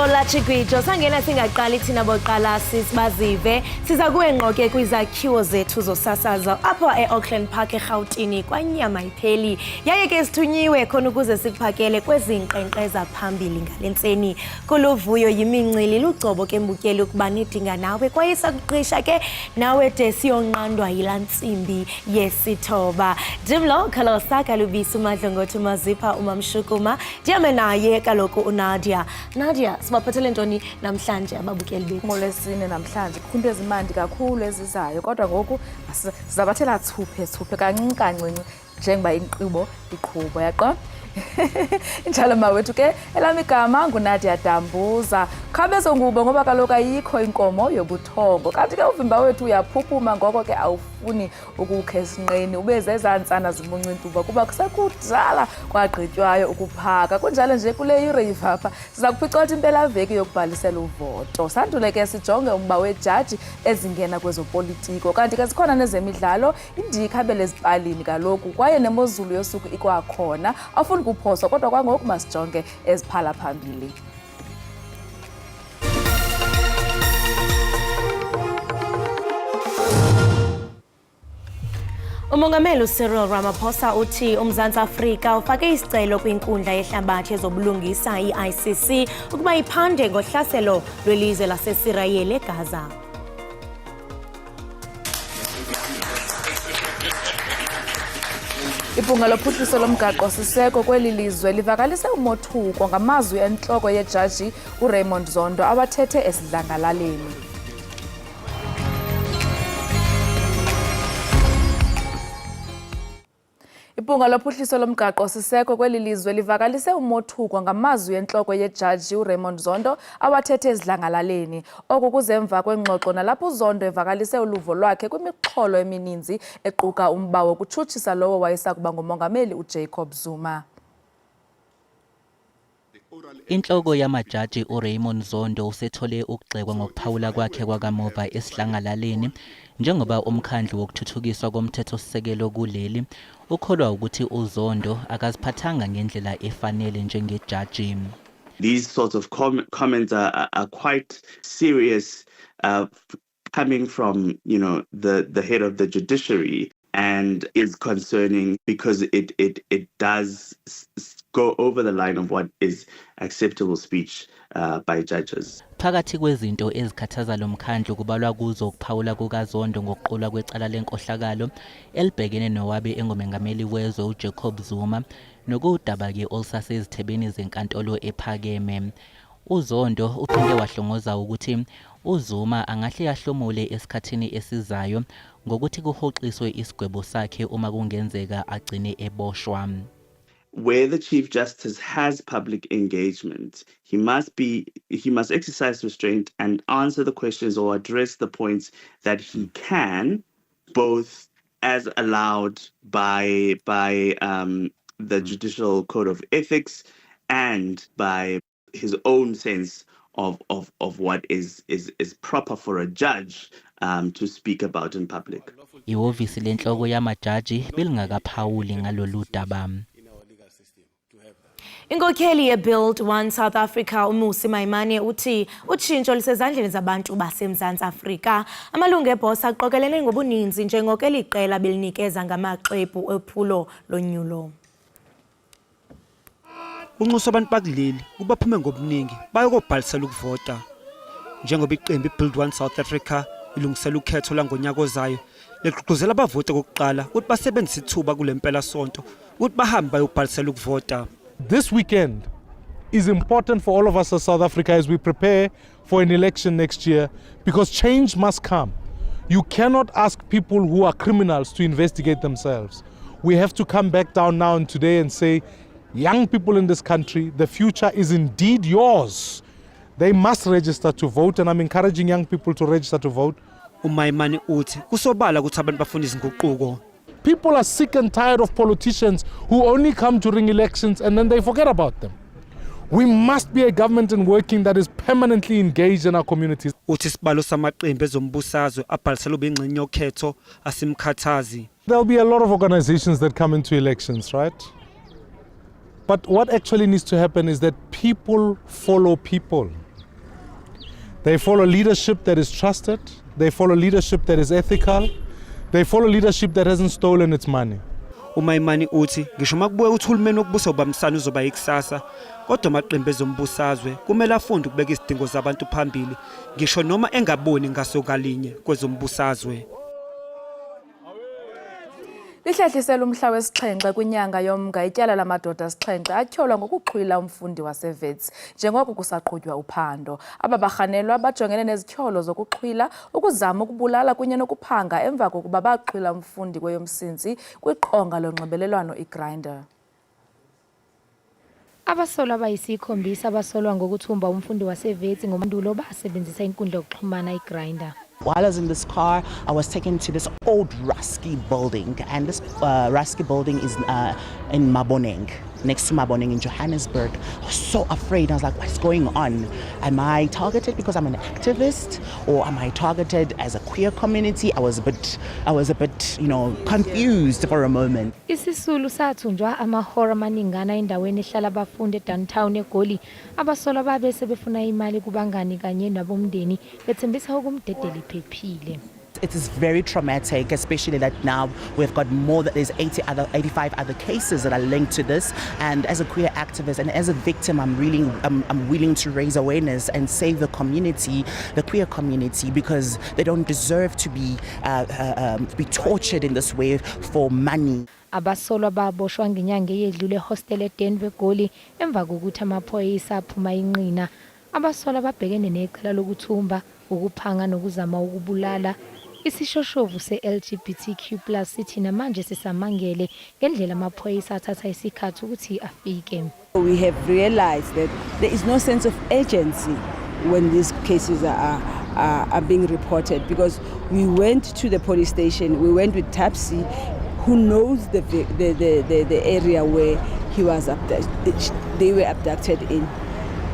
Ijelo lachigwijo sangena singaqali thina boqala sisibazive siza kuengqoke kwizakhiwo zethu zosasazo apho eAuckland Park eGauteng kwanyama ipheli yaye ke sithunyiwe khona ukuze sikuphakele kwezinqenqeza phambili ngalentseni kuluvuyo yimincili lucobo ke mbukeli ukuba nidinga nawe kwaye sakuqisha ke nawe de siyonqandwa yilantsimbi yesithoba Jimlo khalosa kalubisa umadlongothi mazipha umamshukuma ndiyame naye kaloku uNadia Nadia sibaphathele ntoni namhlanje ababukeli bethu ngolesine namhlanje kukhunto ezimandi kakhulu ezizayo kodwa ngoku sizabathela thuphe kancinci njengoba inkqubo iqhubo yaqo Injalo mawethu ke elami igama nguNadia Dambuza khabezo ngubo ngoba kaloku ayikho inkomo yobuthongo kanti ke uvimba wethu uyaphuphuma ngoko ke awufuni ukukhe esinqeni ubeze ezantsana zimuncintuba kuba kusekudala kwagqitywayo ukuphaka kunjalo nje kule yurave apha siza kuphicotha impela veki yokubhalisela uvoto sandule ke sijonge umba wejaji ezingena kwezopolitiko kanti ke sikhona nezemidlalo indikhabele ezipalini kaloku kwaye nemozulu yosuku ikwakhona afuna kuphoswa kodwa kwangoku masijonge eziphala phambili Umongameli Cyril Ramaphosa uthi uMzantsi Afrika ufake isicelo kwinkundla yehlabathi ezobulungisa iICC ukuba iphande ngohlaselo lwelizwe laseSirayeli eGaza. Iphunga lophuhliso lomgaqo siseko kweli lizwe livakalise umothuko ngamazwi entloko yejaji uRaymond Zondo abathethe esidlangalaleni. Iphunga lophuhliso lomgaqo siseko kweli lizwe livakalise umothuko ngamazwi entloko yejaji uRaymond Zondo abathethe esidlangalaleni oku kuzemva kwengxoxo nalapho uZondo evakalise uluvo lwakhe kwimixholo emininzi equka umba wokutshutshisa lowo wayesakuba ngumongameli uJacob Zuma. Inhloko yamajaji uRaymond Zondo usethole ukugxekwa ngokuphawula kwakhe kwakamuva esidlangalaleni njengoba umkhandlu wokuthuthukiswa komthethosisekelo kuleli ukholwa ukuthi uZondo akaziphathanga ngendlela efanele njengejaji. These sorts of comments are quite serious coming from, the head of the judiciary and is concerning because it does go over the line of what is acceptable speech by judges. Phakathi kwezinto ezikhathaza lo mkhandlu kubalwa kuzo ukuphawula kukaZondo ngokuqulwa kwecala lenkohlakalo elibhekene nowabe engumengameli wezwe uJacob Zuma nokudaba ke olusasezithebeni zenkantolo ephakeme. uZondo uphinde wahlongoza ukuthi uZuma angahle yahlomule esikhathini esizayo ngokuthi kuhoxiswe isigwebo sakhe uma kungenzeka agcine eboshwa. Where the Chief Justice has public engagement, he must exercise restraint and answer the questions or address the points that he can, both as allowed by the Judicial Code of Ethics and by his own sense of what is proper for a judge to speak about in public. Ihhovisi lenhloko yamajaji belingakaphawuli ngalolu daba. Inkokheli ye-Build One South Africa uMusi Maimane uthi utshintsho lisezandleni zabantu baseMzantsi Afrika amalungu ebhosa aqokelene ngobuninzi njengokeli qela belinikeza ngamaxwebhu ephulo lonyulo. Unxusa abantu bakuleli ubaphume ngobuningi bayokubhalisela ukuvota njengoba iqembu iBuild One South Africa ilungisela ukhetho langonyaka ozayo leqhuquzela abavoti kokuqala ukuthi basebenzise ithuba kulempela sonto ukuthi bahambe bayobhalisela ukuvota. This weekend is important for all of us as South Africa as we prepare for an election next year because change must come. You cannot ask people who are criminals to investigate themselves. We have to come back down now and today and say, young people in this country, the future is indeed yours. They must register to vote, and I'm encouraging young people to register to vote. uMaimane uthi kusobala ukuthi abantu bafuna izinguquko. People are sick and tired of politicians who only come during elections and then they forget about them. We must be a government and working that is permanently engaged in our communities. Uthi sibalo samaqembu ezombusazwe abhalisela ubingxenye yokhetho asimkhathazi. There'll be a lot of organizations that come into elections, right? But what actually needs to happen is that people follow people. They follow leadership that is trusted. They follow leadership that is ethical. They follow leadership that hasn't stolen its money. uMayimani uthi ngisho makubuye uthulumeni wokubusa ubamsana uzoba ikusasa kodwa amaqembu ezombusazwe kumele afunde ukubeka izidingo zabantu phambili ngisho noma engaboni ngasokalinye kwezombusazwe. Lihlehlisela umhla wesixhenxe kwinyanga yomnga ityala lamadoda asixhenxe atyholwa ngokuxhwila umfundi waseWits njengoko kusaqhutywa uphando. Aba barhanelwa bajongene nezityholo zokuxhwila, ukuzama ukubulala kunye nokuphanga emva kokuba baxhwila umfundi kweyomsintsi kwiqonga lonxibelelwano iGrinder. Abasolwa abayisikhombisa abasolwa ngokuthumba umfundi waseWits ngomandulo basebenzisa inkundla yokuxhumana iGrinder. While I was in this car, I was taken to this old rusty building, and this rusty building is in Maboneng, next to Maboneng in Johannesburg. I was so afraid. I was like, what's going on? Am I targeted because I'm an activist, or am I targeted as a queer community? I was a bit, confused for a moment. Isisulu sathunjwa amahora amaningana endaweni ehlala abafundi edowntown eGoli. Abasolwa babe sebefuna imali kubangani kanye nabomndeni bethembisa ukumdedela iphephile. It is very traumatic, especially that now we've got there's 85 other cases that are linked to this. And as a queer activist and as a victim, I'm willing to raise awareness and save the community, the queer community, because they don't deserve to be tortured in this way for money. Abasolwa baboshwa ngenyanga eyedlule hostel eDenver eGoli emva kokuthi amaphoyisa aphuma inqina. Abasolwa babhekene necala lokuthumba, ukuphanga nokuzama ukubulala. Isishoshovu se-LGBTQ+ sithi namanje sisamangele ngendlela amaphoyisa athatha isikhathi ukuthi afike. We have realized that there is no sense of urgency when these cases are being reported, because we went to the police station, we went with Tapsi, who knows the area where they were abducted in.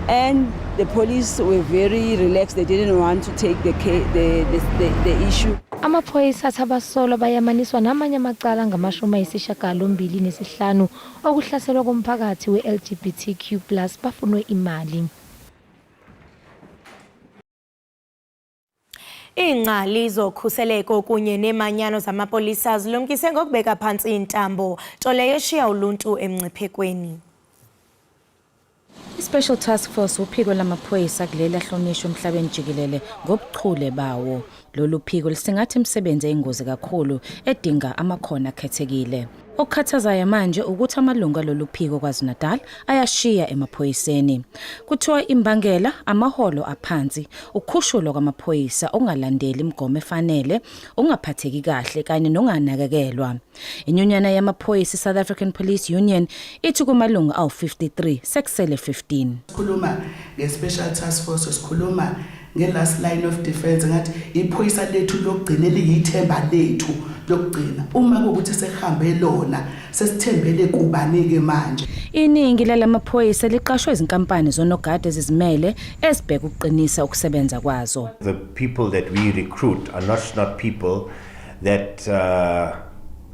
And the police were very relaxed. They didn't want to take the issue. Amaphoyisa abasolwa bayamaniswa namanye amacala ngama-85 okuhlaselwa komphakathi we-LGBTQ+ bafunwe imali. Iingcali zokhuseleko kunye neemanyano zamapolisa zilumkise ngokubeka phantsi intambo, nto leyo eshiya uluntu emngciphekweni. I-Special Task Force uphiko lamaphoyisa kuleli ahlonishwa emhlabeni jikelele ngobuchule bawo. Lolu phiko lisingathe imisebenzi eyingozi kakhulu edinga amakhono akhethekile. Okukhathazayo manje ukuthi amalungu alolu phiko KwaZulu-Natal ayashiya emaphoyiseni. Kuthiwa imbangela amaholo aphansi, ukukhushulo kwamaphoyisa ongalandeli imigomo efanele, ungaphatheki kahle kanye nonganakekelwa. Inyunyana yamaphoyisa South African Police Union ithi kumalungu awu-53 sekusele 15. Sikhuluma nge-Special Task Force, sikhuluma nge-last line of defense, ngathi iphoyisa lethu lokugcina eliyithemba lethu lokugcina. Uma kuwukuthi sehambe lona sesithembele kubanike manje. Iningi lalamaphoyisa liqashwe izinkampani zonogada ezizimele ezibheka ukuqinisa ukusebenza kwazo. The people that we recruit are not people that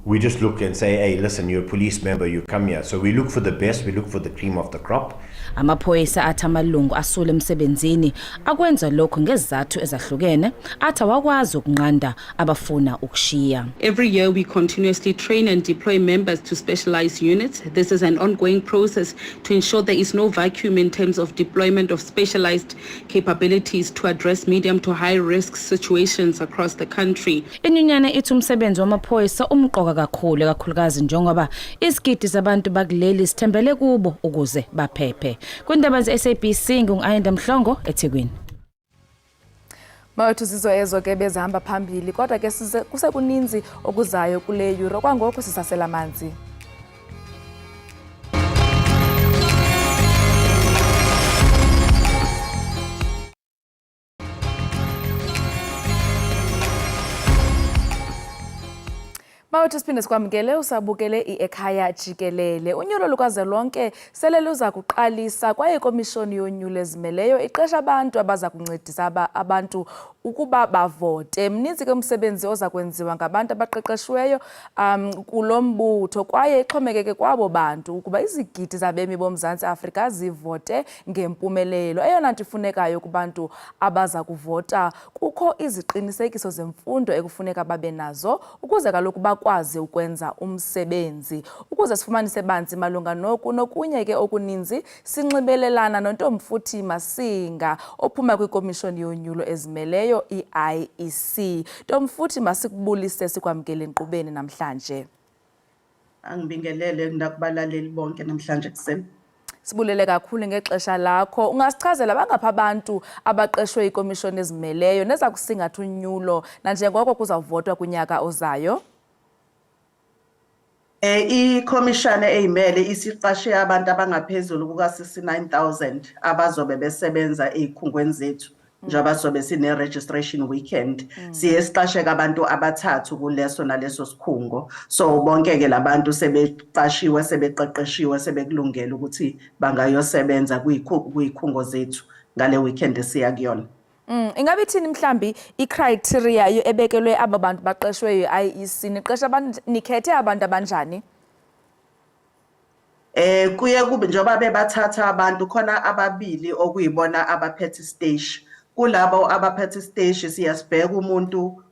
we just look and say, hey, listen, you're a police member, you come here. So we look for the best, we look for the cream of the crop. Amaphoyisa athi amalungu asule emsebenzini akwenza lokho ngezizathu ezahlukene athi awakwazi ukunqanda abafuna ukushiya. Every year we continuously train and deploy members to specialized units. This is an ongoing process to ensure there is no vacuum in terms of deployment of specialized capabilities to address medium to high risk situations across the country. Inyunyana ithi umsebenzi wamaphoyisa umqoka kakhulukazi njengoba izigidi zabantu bakuleli sithembele kubo ukuze baphephe. Kwindaba ze-SABC Iindaba eThekwini. Mawethu sizwe ezo ke bezihamba phambili, kodwa ke kusekuninzi okuzayo kule Euro kwangoko sisasela amanzi. Mawuthi siphinde sikwamkele usabukele iEkhaya Jikelele. Unyulo lukazwelonke sele luza kuqalisa kwaye ikomishoni yonyulo ezimeleyo iqesha abantu abaza kuncedisa abantu ukuba bavote. Mninzi ke umsebenzi oza kwenziwa ngabantu abaqeqeshiweyo kulo mbutho kwaye ixhomekeke kwabo bantu ukuba izigidi zabemi boMzantsi Afrika zivote ngempumelelo. Eyona nto ifunekayo kubantu abaza kuvota kukho iziqinisekiso zemfundo ekufuneka babe nazo ukuze kaloku bakwazi ukwenza umsebenzi. Ukuze sifumanise banzi malunga nokunye ke okuninzi sinxibelelana noNtomfuthi Masinga ophuma kwikomishoni yonyulo ezimeleyo iIEC. Ntomfuthi, masikubulise sikwamkele enkqubeni namhlanje. Angibingelele ndakubalaleli bonke namhlanje kuseni. Sibulele kakhulu ngexesha lakho. Ungasichazela bangapha abantu abaqeshwe ikomishoni ezimeleyo neza kusingatha unyulo nanjengoko kuzawuvotwa kunyaka ozayo? Ikomishana eyimele isiqashe abantu abangaphezulu kuka-69,000 abazobe besebenza ezikhungweni zethu njengoba sobe sine registration weekend. Siye siqashe abantu abathathu kuleso naleso sikhungo. So bonke ke labantu sebeqashiwe, sebeqeqeshiwe, sebekulungela ukuthi bangayosebenza kuyikhungo zethu ngale weekend esiya kuyona. Ingabe ithini mhlambi icriteria ebekelwe aba bantu baqeshwe yiIEC? Niqesha abantu, nikhethe abantu abanjani? Kuye kube njengoba bebathatha abantu khona ababili okuyibona abaphethe stage. Kulabo abaphethe stage siyasibheka umuntu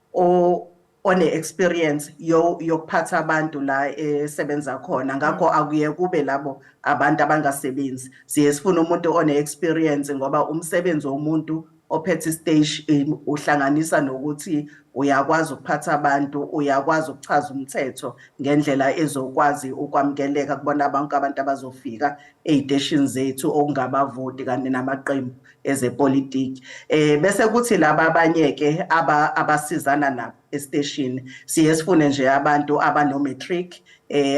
one experience yokuphatha abantu la esebenza khona. Ngakho akuye kube labo abantu abangasebenzi. Siyesifuna umuntu one experience ngoba umsebenzi womuntu ophethe stage uhlanganisa nokuthi uyakwazi ukuphatha abantu, uyakwazi ukuchaza umthetho ngendlela ezokwazi ukwamukeleka kubona abantu abazofika eziteshini zethu okungabavoti kanti namaqembu ezepolitiki. Bese kuthi laba abanye ke abasizana nabo estation siye sifune nje abantu abano-matric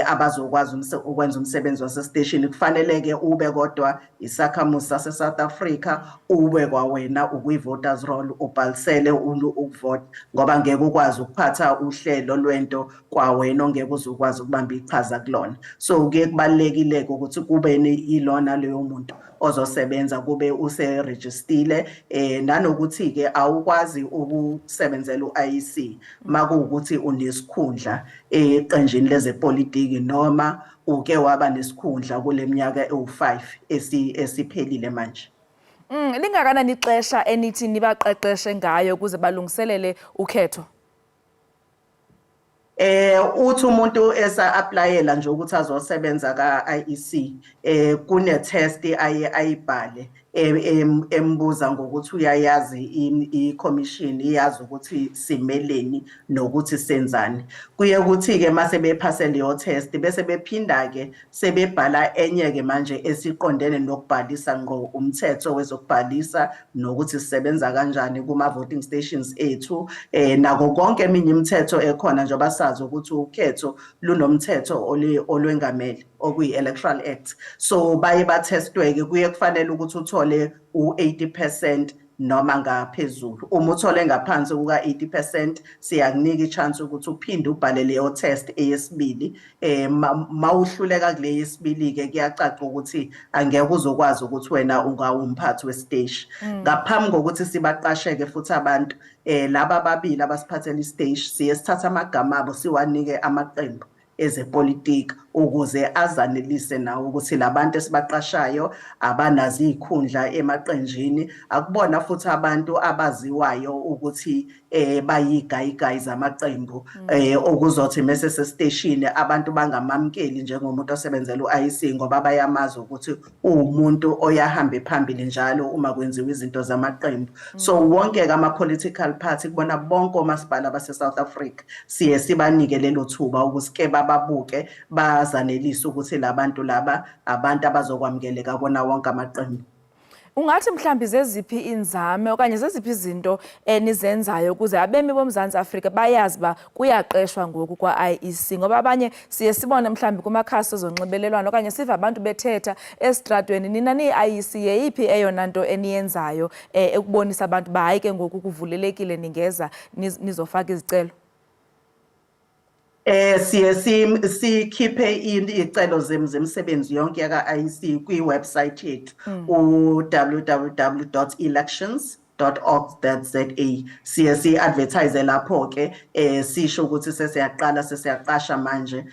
abazokwazi ukwenza umsebenzi wasestation. Kufanele-ke ube kodwa isakhamuzi sase-South Africa, ube kwawena ukwi-voters roll, ubhalisele ukuvota ngoba ngeke ukwazi ukuphatha uhlelo lwento kwawena ongeke uzukwazi ukubamba iqhaza kulona. So kuye kubalulekile-ke ukuthi kube ilona leyo muntu ozosebenza, kube userejistile nanokuthi-ke awukwazi ukusebenzela u-IEC makuwukuthi unesikhundla eqenjini lezepolitiki noma uke waba nesikhundla kule minyaka ewu5 esiphelile manje. Lingakanani ixesha enithi nibaqeqeshe ngayo ukuze balungiselele ukhetho? Uthi umuntu esa-aplayela nje ukuthi azosebenza ka-IEC kune-test ayibhale embuza ngokuthi uyayazi i-commission, iyazi ukuthi simeleni nokuthi senzani. Kuye ukuthi-ke mase bephase leyo test bese bephinda-ke sebebhala enye-ke manje esiqondene nokubhalisa ngqo umthetho wezokubhalisa nokuthi sisebenza kanjani kuma-voting stations ethu nako konke eminye imithetho ekhona njengoba sazi ukuthi ukhetho lunomthetho olwengamele okuyi-Electoral Act. So baye bathestwe-ke, kuye kufanele ukuthi uthole u-80% noma ngaphezulu. Uma uthole ngaphansi kuka-80% siyakunika i-chance ukuthi uphinde ubhale leyo test eyesibili. Mawuhluleka kule yesibili-ke kuyacaca ukuthi angeke uzokwazi ukuthi wena ungawumphathi wesiteshi. Ngaphambi kokuthi sibaqasheke futhi abantu laba ababili abasiphathela isiteshi siye sithatha amagama abo siwanike amaqembu ezepolitiki ukuze azanelise nawo ukuthi labantu esibaqashayo abanazo izikhundla emaqenjini. Akubona futhi abantu abaziwayo ukuthi bayigayigayi zamaqembu okuzothi mase sestation abantu bangamamkeli njengomuntu osebenzela u-IEC ngoba bayamazi ukuthi umuntu oyahamba phambili njalo uma kwenziwa izinto zamaqembu. So wonke ama-political party kubona bonke omasipala base-South Africa siye sibanike lelo thuba ukuthi babuke bazanelisa ukuthi labantu laba abantu abazokwamukeleka kona wonke amaqembu. Ungathi mhlambi zeziphi inzame okanye zeziphi izinto enizenzayo ukuze abemi boMzantsi Afrika bayazi ba kuyaqeshwa ngoku kwa-IEC? Ngoba abanye siye sibone mhlambi kumakhasi ezonxibelelwano okanye siva abantu bethetha esitratweni nina ni-IEC yeyiphi eyona nto eniyenzayo ekubonisa abantu hayi ke ngoku kuvulelekile ningeza nizofaka izicelo? Siye sikhiphe icelo zemisebenzi yonke yaka-IEC kwi-website yethu www.elections.org.za. Siye si-advertise lapho ke sisho ukuthi sesiyaqasha manje.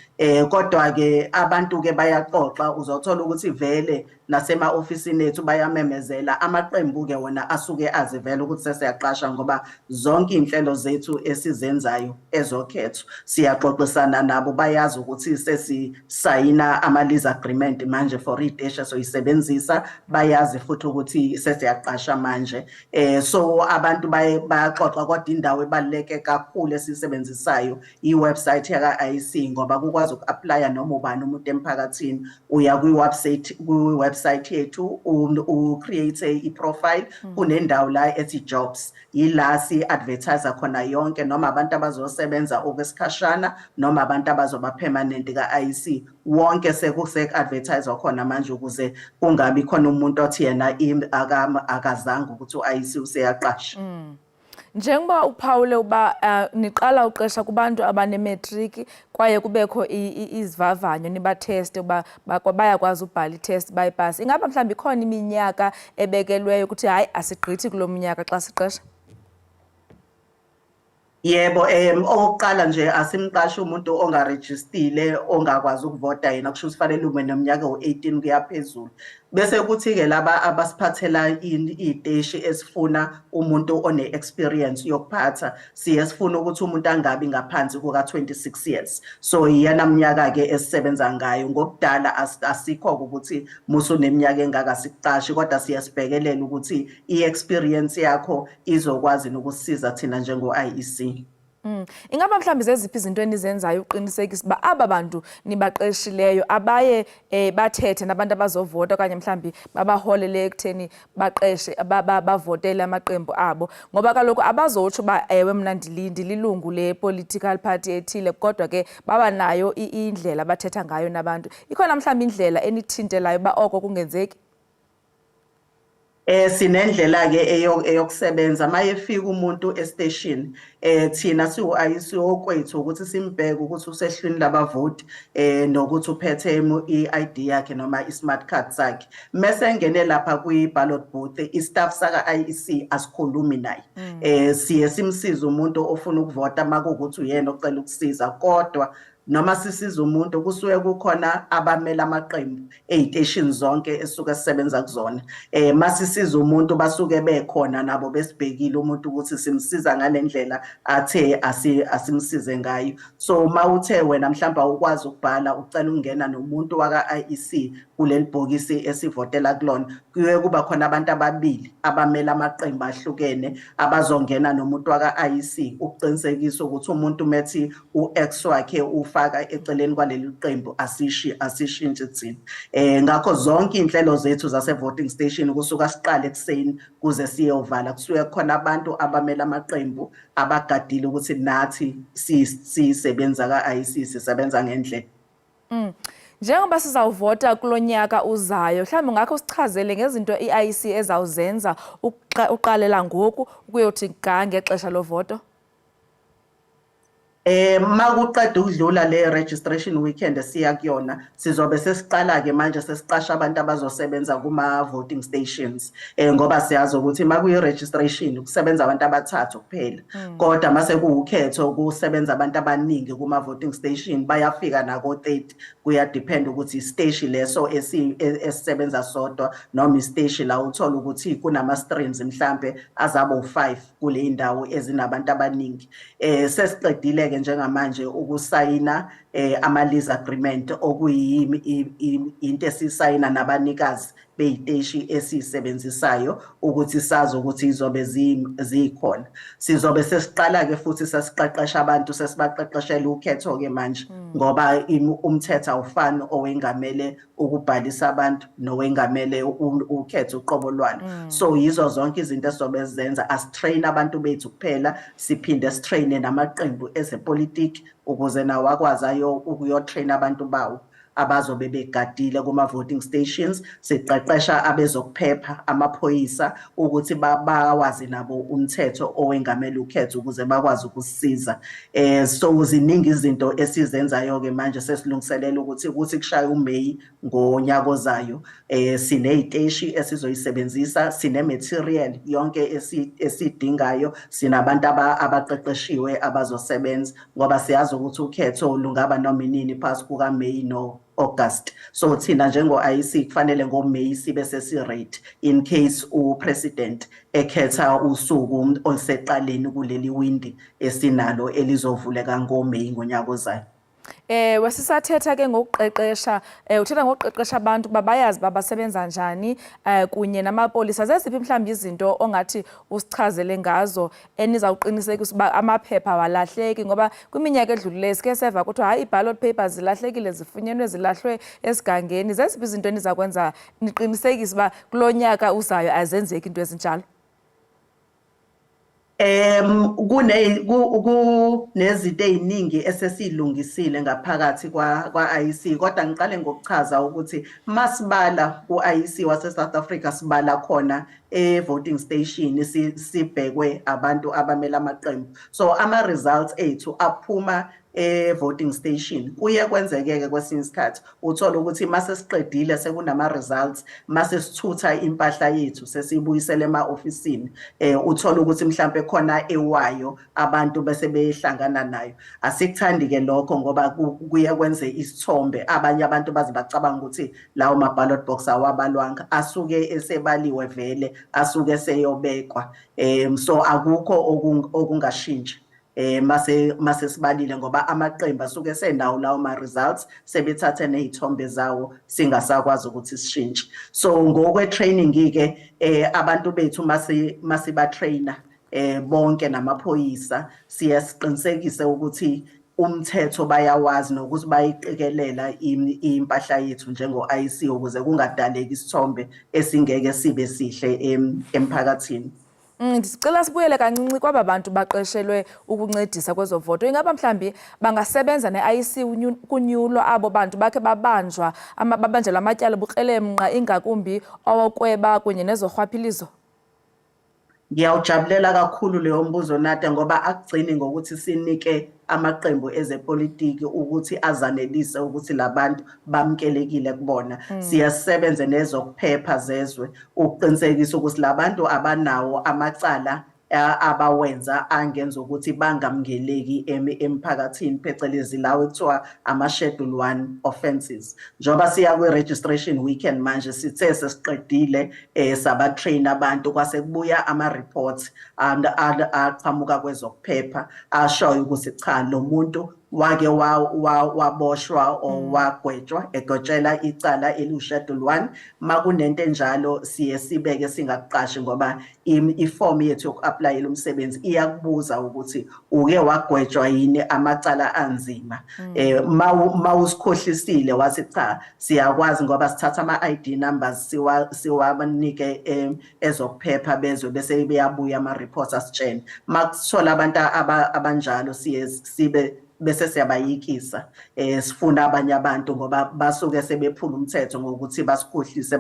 Kodwa ke abantu ke bayaxoxa, uzothola ukuthi vele nasema-ofisini ethu bayamemezela, amaqembu ke wona asuke azivela ukuthi sesiyaqasha ngoba zonke iy'nhlelo zethu esizenzayo ezokhetho siyaxoxisana nabo, bayazi ukuthi sesisayina ama-lease agreement manje for iy'teshi soyisebenzisa, bayazi futhi ukuthi sesiyaqasha manje. So abantu bayaxoxa, kodwa indawo ebaluleke kakhulu esiyisebenzisayo i-website yaka-IEC ngoba kukwazi uku-aplya noma ubani umuntu emphakathini. Uya kwi-website yethu u-create i-profile, kunendawo la ethi jobs, yila si-advertise khona yonke, noma abantu abazosebenza okwesikhashana noma abantu abazoba permanent ka-IEC, wonke sekuse-advertise khona manje ukuze kungabi khona umuntu othi yena akazange ukuthi u-IEC useyaqasha. Njengoba uphawule uba niqala uqesha kubantu abanemetriki kwaye kubekho izivavanyo nibatheste uba bayakwazi ubhala itest bayipasi, ingaba mhlawumbi ikhona iminyaka ebekelweyo ukuthi hayi asigqithi kulo mnyaka xa siqesha? Yebo, okokuqala nje asimqashi umuntu ongarejistile ongakwazi ukuvota yena, kusho ukuthi fanele ube neminyaka u-18 kuya phezulu. Bese kuthi-ke laba abasiphathela iy'teshi esifuna umuntu one-experience yokuphatha, siye sifuna ukuthi umuntu angabi ngaphansi kuka-26 years. So iyana mnyaka-ke esisebenza ngayo. Ngokudala asikho-ke ukuthi musuneminyaka engaka sikuqashi, kodwa siye sibhekelele ukuthi i-experience yakho izokwazi nokusisiza thina njengo-IEC. Ingaba mhlawumbi zeziphi izinto enizenzayo uqinisekisa uba aba bantu nibaqeshileyo abaye bathethe nabantu abazovota okanye mhlawumbi babaholele ekutheni baqeshe bavotele amaqembu abo, ngoba kaloku abazotsho uba ewe mna ndililungu le-political party ethile kodwa ke baba nayo indlela bathetha ngayo nabantu. Ikhona mhlawumbi indlela enithintelayo uba oko kungenzeki? Sinendlela-ke eyokusebenza. Mayefika umuntu estation, thina siwu-IEC okwethu ukuthi simbheke ukuthi usehlwini labavoti nokuthi uphethe i-ID yakhe noma i-smart card sakhe. Mese engene lapha kwi-ballot booth, i-staff saka-IEC asikhulumi naye. Siye simsize umuntu ofuna ukuvota makuwukuthi uyena ocela ukusiza, kodwa noma sisiza umuntu kusuke kukhona abamela amaqembu ey'teshini zonke esuke sisebenza kuzona. Masisiza umuntu basuke bekhona nabo besibhekile umuntu ukuthi simsiza ngale ndlela athe asimsize ngayo. So mawuthe wena mhlawumbe awukwazi ukubhala ucela ukungena nomuntu waka-IEC kuleli bhokisi esivotela kulona, kuye kuba khona abantu ababili abamela amaqembu ahlukene abazongena nomuntu waka-IEC ukuqinisekisa ukuthi umuntu methi u-X wakhe ufaka eceleni kwaleli qembu asishintshe thina. Ngakho zonke iy'nhlelo zethu zase-voting station kusuka siqale ekuseni kuze siyovala kusuke khona abantu abamela amaqembu abagadile ukuthi nathi sisebenza ka-IEC sisebenza ngendlela. Njengoba sizawuvota kulo nyaka uzayo, mhlawumbi ngakho sichazele ngezinto i-IEC ezawuzenza uqalela ngoku ukuyothi ga ngexesha lovoto. Makuqeda ukudlula le registration weekend siya kuyona, sizobe sesiqala-ke manje sesiqasha abantu abazosebenza kuma-voting stations. Ngoba siyazi ukuthi makuyi-registration kusebenza abantu abathathu kuphela, kodwa mase kuwukhetho kusebenza abantu abaningi kuma-voting station, bayafika nako-30. Kuyadependa ukuthi isiteshi leso esisebenza sodwa noma isiteshi la uthola ukuthi kunama-streams mhlampe azaba u-5 kule indawo ezinabantu abaningi. Sesiqedile-ke njengamanje ukusayina ama-lease agreement okuyinto esisayina nabanikazi bey'teshi esiyisebenzisayo ukuthi sazi ukuthi izobe zikhona. Sizobe sesiqala-ke futhi sesiqeqesha abantu, sesibaqeqeshela ukhetho-ke manje ngoba umthetho awufani owengamele ukubhalisa abantu nowengamele ukhetho uqobo lwalo. So yizo zonke izinto esizobe sizenza, asitrain abantu bethu kuphela, siphinde sitraine namaqembu ezepolitiki ukuze nawo akwazi ukuyotrain abantu bawo. abazobe begadile kuma voting stations. Siqeqesha abezokuphepha amaphoyisa ukuthi bawazi nabo umthetho owengamela ukhetho ukuze bakwazi ukusisiza. So ziningi izinto esizenzayo ke manje sesilungiselela ukuthi kushaya uMay ngonyaka ozayo. Sineziteshi esizoyisebenzisa, sine material yonke esidingayo, sinabantu abaqeqeshiwe abazosebenza ngoba siyazi ukuthi ukhetho lungaba noma inini phakathi kukaMay no-August. So thina njengo-IEC kufanele ngoMay sibe sesi-ready in case upresident ekhetha usuku oluseqaleni kuleli windi esinalo elizovuleka ngoMay ngonyaka ozayo. Wesisathetha ke ngokuqeqesha, uthetha ngokuqeqesha abantu babayazi babasebenza njani kunye namapolisa. Zeziphi mhlawumbe izinto ongathi usichazele ngazo enizawuqinisekisa uba amaphepha awalahleki, ngoba kwiminyaka edlulileyo sike seva kuthiwa hayi i-ballot papers zilahlekile, zifunyenwe zilahlwe esigangeni. Zeziphi izinto enizakwenza niqinisekise uba kulo nyaka uzayo azenzeki into ezinjalo? Kunezinto eziningi esesilungisile ngaphakathi kwa-IEC, kodwa ngiqale ngokuchaza ukuthi masibala ku-IEC wase South Africa sibala khona voting station sibhekwe abantu abamela amaqembu. So ama results ethu aphuma voting station. Kuye kwenzeke kwesinye isikhathi uthola ukuthi mase siqedile sekunama results, mase sithutha impahla yethu sesibuyisela ema-ofisini, uthola ukuthi mhlambe khona ewayo abantu bese behlangana nayo. Asikuthandi ke lokho ngoba kuye kwenze isithombe, abanye abantu baze bacabanga ukuthi lawo ma-ballot box awabalwanga, asuke esebaliwe vele, asuke seyobekwa. So akukho okungashintsha mase sibalile ngoba amaqembu asuke senawo lawo ma results, sebethathe nezithombe zawo, singasakwazi ukuthi sishintshe. So ngokwe training ke abantu bethu mase ba trainer bonke namaphoyisa, siyasiqinisekise ukuthi umthetho bayawazi nokuthi bayiqikelela impahla yethu njengo-IEC ukuze kungadaleki isithombe esingeke sibe sihle emphakathini. Ndisicela sibuyele kancinci kwaba bantu baqeshelwe ukuncedisa kwezovoto. Ingaba mhlambi bangasebenza ne-IEC kunyulo abo bantu bakhe babanjwa babanjelwa amatyala bukrelemnqa ingakumbi owokweba kunye nezorhwaphilizo? Ngiyawujabulela kakhulu leyo mbuzo Nata ngoba akugcini ngokuthi sinike amaqembu ezepolitiki ukuthi azanelise ukuthi labantu bamkelekile kubona. Siyasebenza nezokuphepha zezwe ukuqinisekisa ukuthi labantu abanawo amacala abawenza angenza ukuthi bangamngeleki emphakathini, phecelezi lawo ekuthiwa ama-Schedule 1 offences. Njoba siya kwi-registration weekend manje sithe sesiqedile sabatrain abantu kwase kubuya ama-reports aqhamuka kwezokuphepha ashoyo ukuthi cha lo muntu wake waboshwa or wagwetshwa egotshela icala eliwu-Schedule 1. Makunento enjalo siye sibeke singakuqashi ngoba iform yethu yoku-aplayela umsebenzi iyakubuza ukuthi uke wagwetshwa yini amacala anzima. Mawusikhohlisile wathi cha siyakwazi ngoba sithatha ama-ID numbers siwabanike ezokuphepha bezwe bese beyabuya ama-reports asitshene. Makuthola abantu abanjalo sibe bese siyabayikisa, sifuna abanye abantu ngoba basuke sebephula umthetho ngokuthi basikhohlise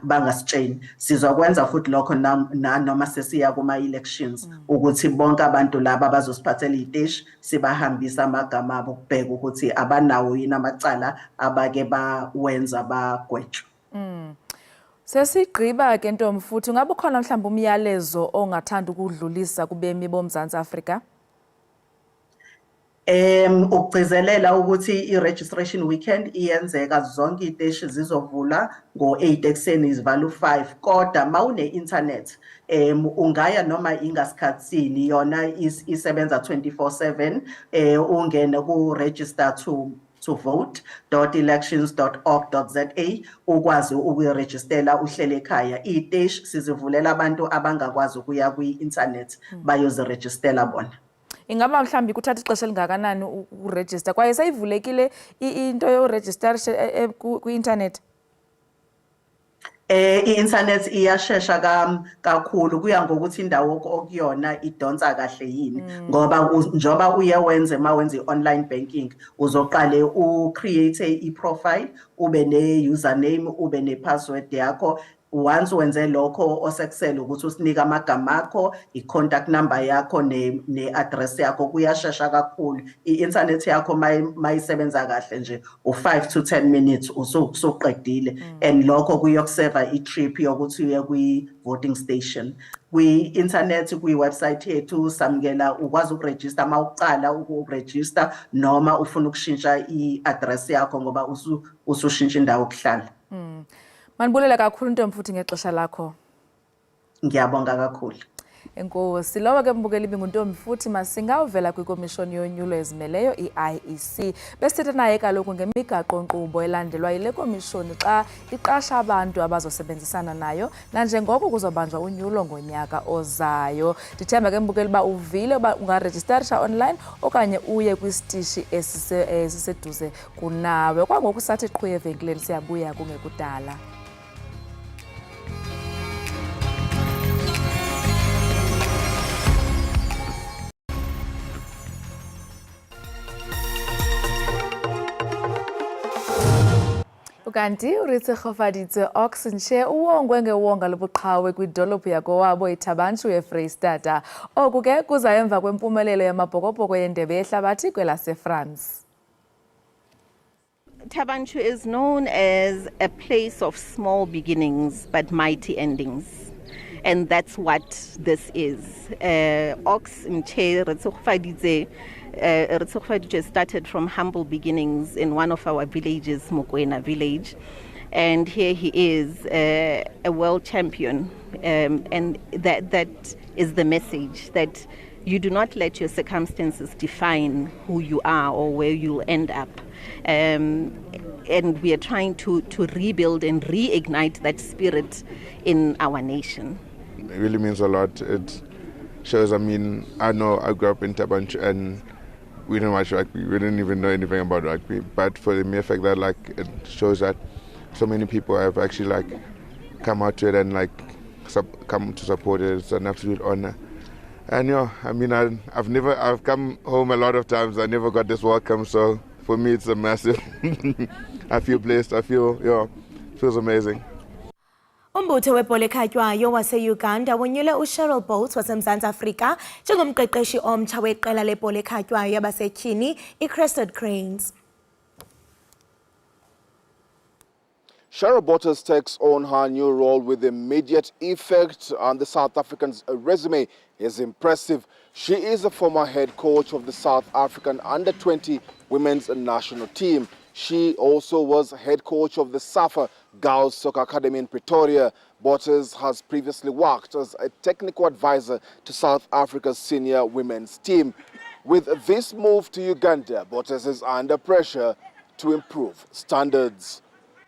bangasitsheni. Sizokwenza futhi lokho noma sesiya kuma-elections ukuthi bonke abantu laba bazosiphathela iy'teshi sibahambisa amagama abo ukubheka ukuthi abanawo yini amacala abake bawenza bagwetshwa. Sesigqiba ke Ntombi futhi, ngabe ukhona mhlawumbe umyalezo ongathanda ukudlulisa kubemi boMzantsi Afrika? Ukugcizelela ukuthi i-registration weekend iyenzeka, zonke iy'teshi zizovula ngo-8 ekuseni zivala u-5, kodwa mawune-internet ungaya noma ingasikhathini, yona isebenza 24/7. Ungene ku-register to vote.elections.org.za ukwazi ukuyirejistela uhlele ekhaya. Iy'teshi sizivulela abantu abangakwazi ukuya kwi-internet bayozirejistela bona. Ingaba mhlawumbi kuthatha ixesha elingakanani ukurejista kwaye seyivulekile into yorejistarisha kwi-internet? I-internet iyashesha kakhulu kuya ngokuthi indawo okuyona idonsa kahle yini ngoba njoba uyawenza mawenza i-online banking uzoqale ucreate i-profile ube ne-username ube ne-password yakho. Once wenze lokho osekusele ukuthi usinike amagama akho, i-contact number yakho ne-address yakho, kuyashesha kakhulu. I-internet yakho mayisebenza kahle nje u5 to 10 minutes usuqedile and lokho kuyokuseva i-trip yokuthi uye kwi-voting station. Kwi-internet kwi-website yethu samukela ukwazi ukuregister mawuqala ukuregister noma ufuna ukushintsha i-address yakho ngoba usushintsha indawo okuhlala. Manibulela kakhulu Ntombi futhi ngexesha lakho. Ngiyabonga kakhulu. Enkosi. Lowo ke mbukeli binguntombi futhi masingavela kwikomishoni yonyulo ezimeleyo i-IEC. Besithetha naye kaloku ngemigaqo-nkqubo elandelwa yile komishoni xa iqasha abantu abazosebenzisana nayo nanjengoko kuzobanjwa unyulo ngonyaka ozayo. Ndithemba ke mbukeli uba uvile uba ungarejistarisha online okanye uye kwisitishi esiseduze kunawe. Kwangoku sathi qhwi evenkileni siyabuya kungekudala. Ukanti uritse khofaditse oxenche uwongwe ngewonga lobuqhawe kwidolophu yakowabo iThabanchu eFreystata. Oku ke kuza emva kwempumelelo yamabhokobhoko yendebe yehlabathi kwelaseFrance. Thabanchu is known as a place of small beginnings but mighty endings. And that's what this is. Oxenche Ritsukfaditse started from humble beginnings in one of our villages, Mokoena village. And here he is, a world champion. And that is the message, that you do not let your circumstances define who you are or where you'll end up. And we are trying to rebuild and reignite that spirit in our nation. It really means a lot. It shows, I know I grew up in Thabanchu and we didn't watch rugby. We didn't even know anything about rugby. But for the mere fact that it shows that so many people have actually come out to it and come to support it. It's an absolute honor. And I've come home a lot of times. I never got this welcome. So for me, it's a massive. I feel blessed. It feels amazing. Umbutho webhola ekhatywayo wase-Uganda wonyule uSheryl Bolt waseMzantsi Afrika njengomqeqeshi omtsha weqela lebhola ekhatywayo yabasetyhini iCrested Cranes. Sheryl Bolt takes on her new role with immediate effect, and the South African's resume is impressive. She is a former head coach of the South African under-20 women's national team. She also was head coach of the SAFA Girls Soccer Academy in Pretoria. Botters has previously worked as a technical advisor to South Africa's senior women's team. With this move to Uganda, Botters is under pressure to improve standards.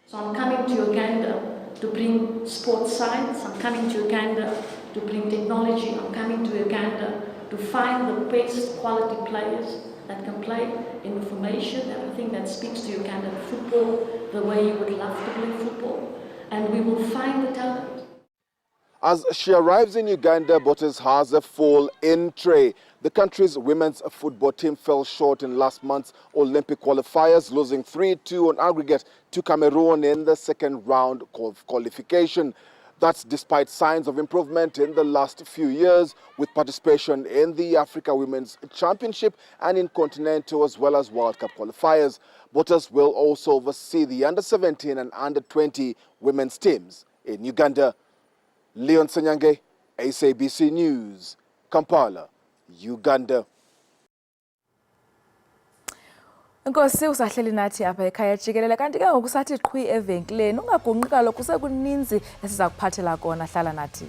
So I'm coming to Uganda to bring sports science, I'm coming to Uganda to bring technology, I'm coming to Uganda to find the best quality players that can play in the formation, everything that speaks to Ugandan football, the way you would love to play football, and we will find the talent. As she arrives in Uganda, Botters has a full in-tray. The country's women's football team fell short in last month's Olympic qualifiers, losing 3-2 on aggregate to Cameroon in the second round of qualification. That's despite signs of improvement in the last few years with participation in the Africa Women's Championship and in continental as well as World Cup qualifiers. Botters will also oversee the under-17 and under-20 women's teams in Uganda. Leon Sanyange, SABC News, Kampala, Uganda. Nkosi usahleli nathi apha ekhaya Jikelele kanti ke ngokusathi qhwi evenkileni ungagunqi kaloku kusekuninzi esiza kuphathela kona hlala nathi.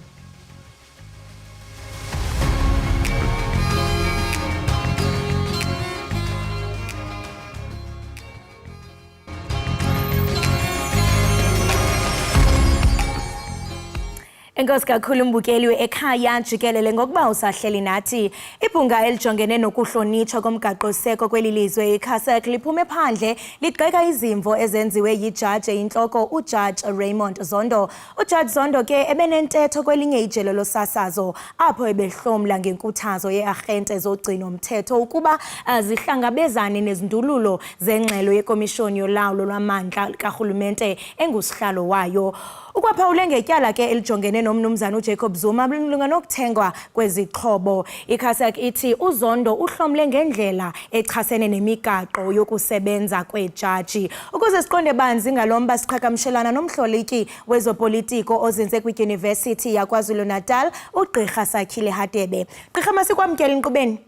Enkosi kakhulu mbukeli we-Ekhaya Jikelele ngokuba usahleli nathi. Ibhunga elijongene nokuhlonitshwa komgaqo-seko kweli lizwe iCASAC liphume phandle ligxeka izimvo ezenziwe yijaji eyintloko uJaji Raymond Zondo. uJaji Zondo ke ebenentetho kwelinye ijelo losasazo apho ebehlomla ngenkuthazo ye-arhente zogcino-mthetho ukuba zihlangabezane nezindululo zengxelo yekomishoni yolawulo lwamandla karhulumente engusihlalo wayo. Ukwaphawule ngetyala ke elijongene nomnumzana uJacob Zuma lunganokuthengwa kwezixhobo. iCASAC ithi uZondo uhlomle ngendlela echasene nemigaqo yokusebenza kwejaji. Ukuze siqonde banzi ngalomba siqhagamshelana nomhloliki wezopolitiko ozinze kwidyunivesithi yaKwaZulu-Natal uGqirha Sakhile Hadebe. Gqirha, masikwamkele inkqubeni.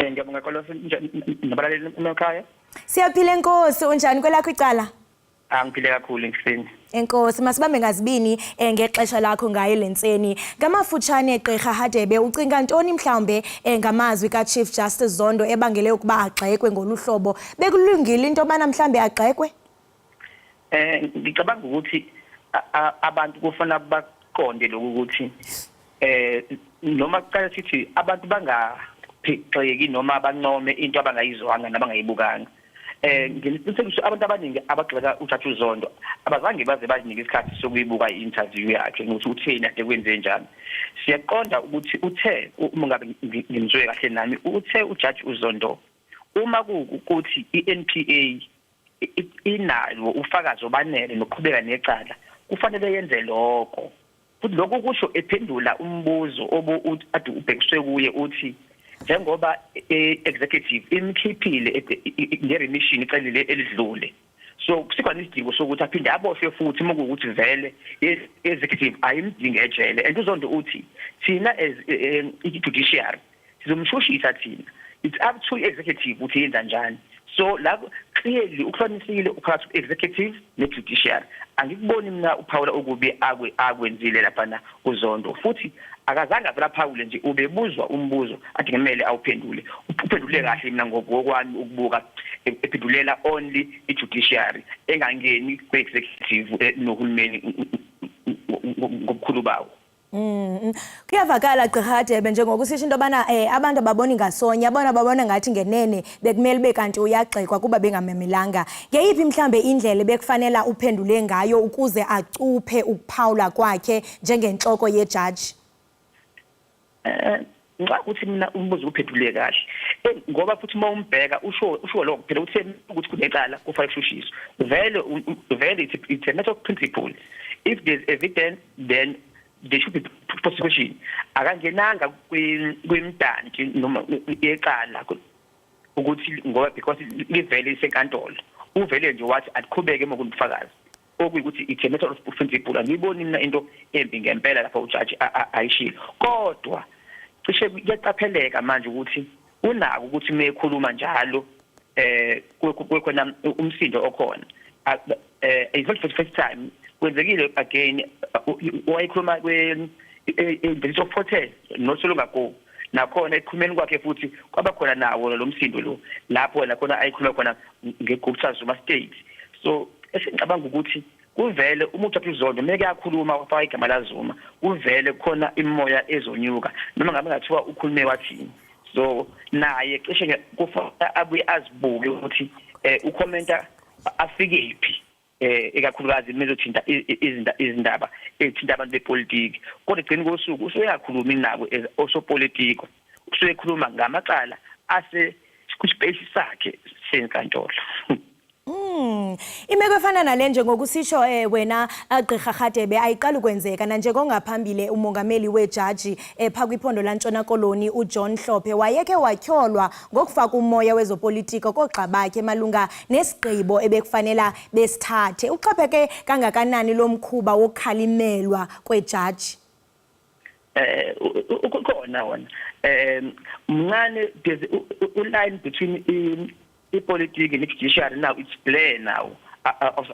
Ngiyabonga Kolosi nabalaleli emakhaya. Siyaphila enkosi, unjani kwelakho icala? Angiphile kakhulu ngisini. Enkosi, masibambe ngazibini ngexesha lakho ngayo lentseni. Ngamafutshane Gqirha Hadebe, ucinga ntoni mhlawumbe ngamazwi kaChief Justice Zondo ebangele ukuba agxekwe ngoluhlobo? Bekulungile into yobana mhlawumbe agxekwe? Ngicabanga ukuthi abantu kufanele baqonde lokuthi noma kuqala sithi abantu bangaphiqeki noma abancome into abangayizwanga nabangayibukanga. Nginisebenzisa abantu abaningi abagxeka uJaji Zondo abazange baze bazinike isikhathi sokuyibuka i-interview yakhe ukuthi utheni ade kwenze njani. Siyaqonda ukuthi uthe uma ngabe ngimzwe kahle nami uthe uJaji uZondo uma ukuthi iNPA inalo ufakazi obanele noqhubeka necala kufanele yenze lokho. Futhi lokho kusho ephendula umbuzo ade ubhekiswe kuye uthi njengoba executive imkhiphile ngeremission icelile elidlule, so kusikhona isidingo sokuthi aphinde aboshwe futhi uma kuwukuthi vele executive ayimdingi ejele. And uZondo uthi thina as judiciary sizomshushisa thina, it's up to executive ukuthi yenza njani. So la clearly ukhlonisile uphakathi executive ne-judiciary. Angikuboni mina uPaula ukubi akwenzile lapha na uZondo, futhi akazange avela Paul nje ubebuzwa umbuzo athi ngemele awuphendule. Uphendule kahle mina ngokwami ukubuka ephendulela only i-judiciary engangeni kwe-executive nohulumeni ngokukhulu bawo. Kuyavakala Gqirha Hadebe njengokusisho into yobana abantu ababoni ngasonya, abona babona ngathi ngenene bekumele bekanti uyagxekwa kuba bengamemelanga. Ngeyiphi mhlambe indlela bekufanele uphendule ngayo ukuze acuphe ukuphawula kwakhe njengenhloko yejaji? Ngicabanga ukuthi mina umbuzo uphendule kahle ngoba futhi uma umbheka usho lokho phela uthi ukuthi kunecala kufanele kushushiswe. Vele it's a matter of principle. If there's evidence, then there should be prosecution. Akangenanga kwimdanti noma ecala ukuthi ngoba because livele isenkantolo uvele nje wathi aqhubeke ngokubufakazi okuyikuthi it's a matter of principle. Angiboni mina into embi ngempela lapha ujaji ayishilo, kodwa cishe kuyaqapheleka manje ukuthi unako ukuthi mekhuluma njalo kukhona umsindo okhona. It's not for the first time kwenzekile again wayikhuluma kwe hotel nosolungago nakhona ekhulumeni kwakhe futhi kwaba khona nawo lo msindo lo lapho nakhona ayikhuluma khona ngeGupta Zuma state. So esingicabanga ukuthi kuvele umuntu uZondo meke yakhuluma wafaka igama la Zuma kuvele khona imoya ezonyuka noma ngabe ngathiwa ukhulume wathini. So naye cishe kufanele abuye azibuke ukuthi ukhomenta afike iphi ekakhulukazi mezothinta izindaba ezithinta abantu bepolitiki. Kodwa egcini kosuku usuyakhuluma inabo osopolitiko, usuyekhuluma ngamacala ase kuspace sakhe senkantolo. Imeko efana nale njengokusisho wena Gqirha Hadebe ayiqala ukwenzeka na njengongaphambili umongameli wejaji pha kwiphondo lantshona koloni uJohn Hlophe wayeke watyholwa ngokufaka umoya wezopolitiko kogxa bakhe malunga nesigqibo ebekufanele besithathe. Uxhapheke kangakanani lo mkhuba wokukhalimelwa kwejaji? Ukhona wona mncane there's a line between ipolitiki ne-judiciary now it's clear now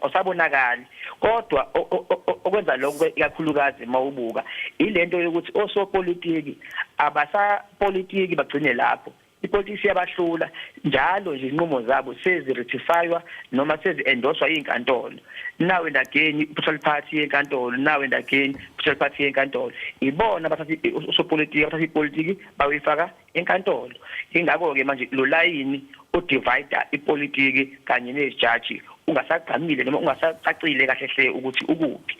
osabonakali, kodwa okwenza lokho ikakhulukazi mawubuka ilento yokuthi osopolitiki abasapolitiki bagcine lapho ipolitiki siyabahlula njalo nje inqumo zabo sezi-rectifywa noma sezi-endorswa yinkantolo. Now and again i-political party yenkantolo, now and again i-political party yenkantolo. Ibona abathatha usopolitiki abathatha ipolitiki bayifaka enkantolo. Ingakho-ke manje lo layini odivide ipolitiki kanye nezijaji ungasagqamile noma ungasacacile kahle hle ukuthi ukuphi.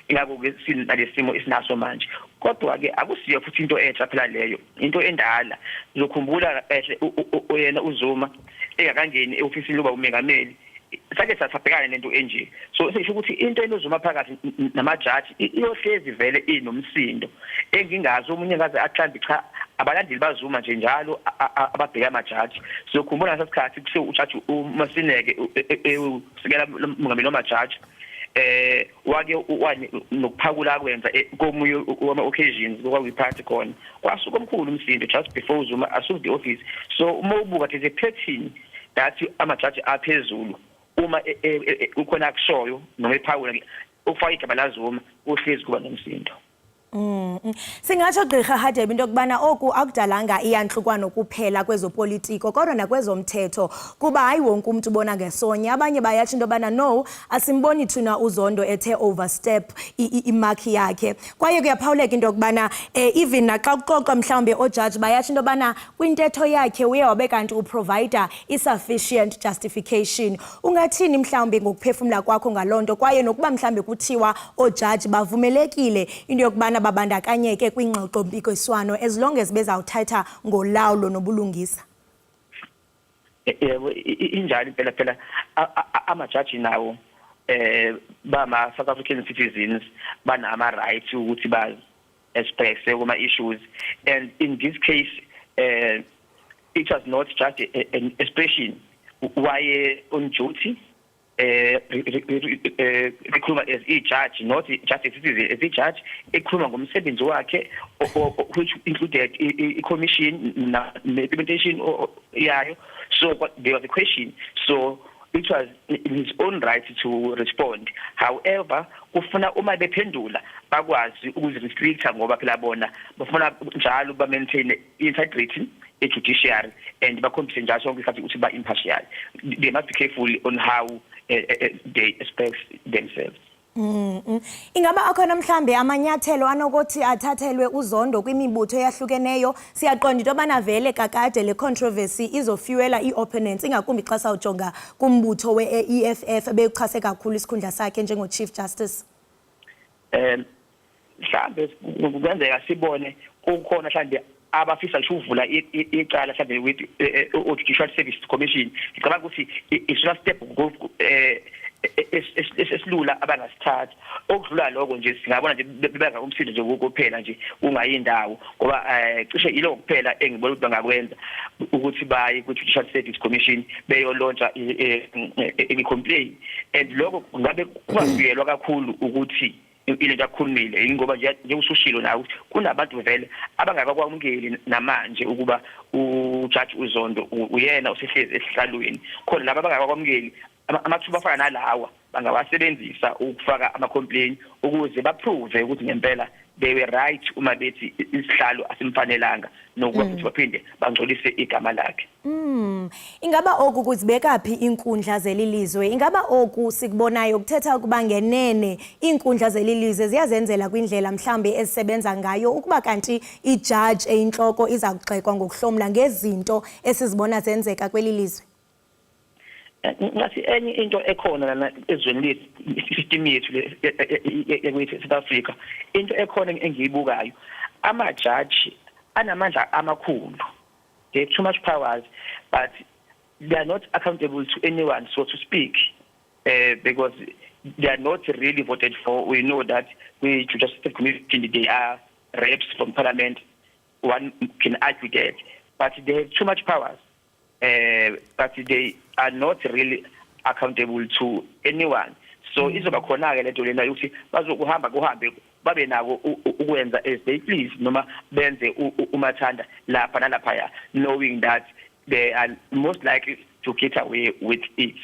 Ingakho-ke sinalesimo esinaso manje. Kodwa-ke akusiyo futhi into entsha phela leyo, into endala. Uzokhumbula kahle oyena uZuma engakangeni e-ofisini loba umengameli sake sathabhekana nento enje. So sisho ukuthi into enozuma phakathi namajaji iyohlezi vele inomsindo engingazi omunye ngaze athanda cha abalandeli bazuma nje njalo ababheka amajaji. Sizokhumbula ngasikhathi kuse ujaji uMasineke usekela umongameli wamajaji wake nokuphakula kwenza komunye wama occasions kwakuyiphathi khona kwasuka omkhulu umsindo just before uZuma asuke the office. So uma ubuka there's a pattern that amajaji aphezulu uma ukhona akushoyo noma ephawula ufaka igaba laZuma uhlezi kuba nomsindo. Singatsho Gqirha Hadebe into kubana oku akudalanga iyanhlukwano kuphela kwezopolitiko kodwa nakwezomthetho kuba hayi wonke umuntu ubona ngesonye. Abanye bayathi into bana no asimboni thina uZondo ethe overstep imark yakhe. Kwaye kuyaphawuleka into kubana even naxa kuxoxa mhlawumbe ojudge bayathi into bana kwintetho yakhe uye wabe kanti uprovider insufficient justification. Ungathini mhlawumbe ngokuphefumula kwakho ngalonto kwaye nokuba mhlawumbe kuthiwa ojudge bavumelekile into yokubana babandakanyeke kwingxoxo mpikiswano as long as bezawuthatha ngolawulo nobulungisa? Yebo injani phela amajaji nawo bama South African citizens banama rights ukuthi ba express kuma issues, and in this case it was not just an expression why on duty ekhuluma as judge, not just a citizen, as a judge ekhuluma ngomsebenzi wakhe which included commission implementation yayo. So there was a question, so it was in his own right to respond. However kufuna uma bephendula bakwazi ukuzirestricta ngoba phela bona bafuna njalo ba maintain integrity judiciary and bakhombise njalo sonke isikhathi ukuthi ba impartial. They must be careful on how they express themselves. Ingaba akhona mhlambe amanyathelo anokuthi athathelwe uZondo kwimibutho eyahlukeneyo? Siyaqonda into bana vele kakade le controversy izofuela iopponents ingakumbi xa sawujonga kumbutho weEFF bekuchase kakhulu isikhundla sakhe njengo Chief Justice. Mhlambe kungenzeka sibone kukhona mhlambe abafisa ukuvula icala mhlambe with Judicial Service Commission. Ngicabanga ukuthi isona step esilula abangasithatha. Okudlula lokho nje singabona nje bebanga umsindo nje ukuphela nje ungayindawo ngoba cishe ilo kuphela engibona ukuthi bangakwenza ukuthi baye ku Judicial Service Commission beyolontsha i-complaint, and lokho ngabe kungabuyelwa kakhulu ukuthi into akhulumile ngoba nje usushilo nawe kunabantu vele abangakakwamukeli namanje ukuba uJudge uZondo uyena usehlezi esihlalweni. Khona laba abangakakwamukeli amathuba afana nalawa bangawasebenzisa ukufaka ama-complaint ukuze baprove ukuthi ngempela they were right uma bethi isihlalo asimfanelanga nokuba futhi baphinde bangcolise igama lakhe. Ingaba oku kuzibeka phi inkundla zelilizwe? Ingaba oku sikubonayo ukuthetha ukuba ngenene inkundla zelilizwe ziyazenzela kwindlela mhlambe ezisebenza ngayo ukuba kanti ijudge eyinhloko iza kugxekwa ngokuhlomla ngezinto esizibona zenzeka kwelilizwe? Ngathi enye into ekhona lana ezweni lethu isystem yethu ekwethi South Africa, into ekhona engiyibukayo amajaji anamandla amakhulu. They have too much powers, but they are not accountable to anyone, so to speak, because they are not really voted for. We know that we Judicial Commission, they are reps from Parliament. One can argue that, but they have too much powers. But they are not really accountable to anyone. So izoba khona ke lento lena ukuthi bazokuhamba kuhambe babe nako ukwenza as they please noma benze umathanda lapha nalapha, knowing that they are most likely to get away with it.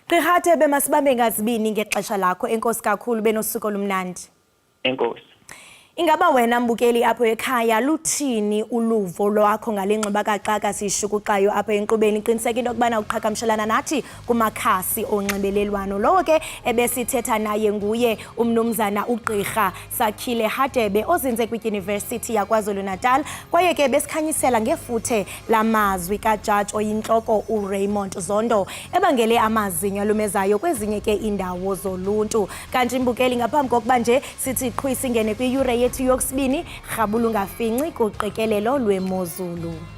Gqirha bemasibambe ngazibini ngexesha lakho. Enkosi kakhulu benosuku olumnandi. Enkosi. Ingaba wena mbukeli apho ekhaya luthini uluvo lwakho ngale ngxubakaxaka sishukuxayo apho enkqubeni? Qiniseka into yokubana uqhagamshelana nathi kumakhasi onxibelelwano. Lowo ke ebesithetha naye nguye umnumzana ugqirha Sakhile Hadebe ozinze kwidyunivesithi yaKwaZulu-Natal, kwaye ke besikhanyisela ngefuthe lamazwi kajaji oyintloko uRaymond Zondo ebangele amazinyo alumezayo kwezinye ke indawo zoluntu. Kanti mbukeli, ngaphambi kokuba nje sithi qhwi singene kwiyure yethu yokusibini, rhabula ungafinci kuqikelelo lwemozulu.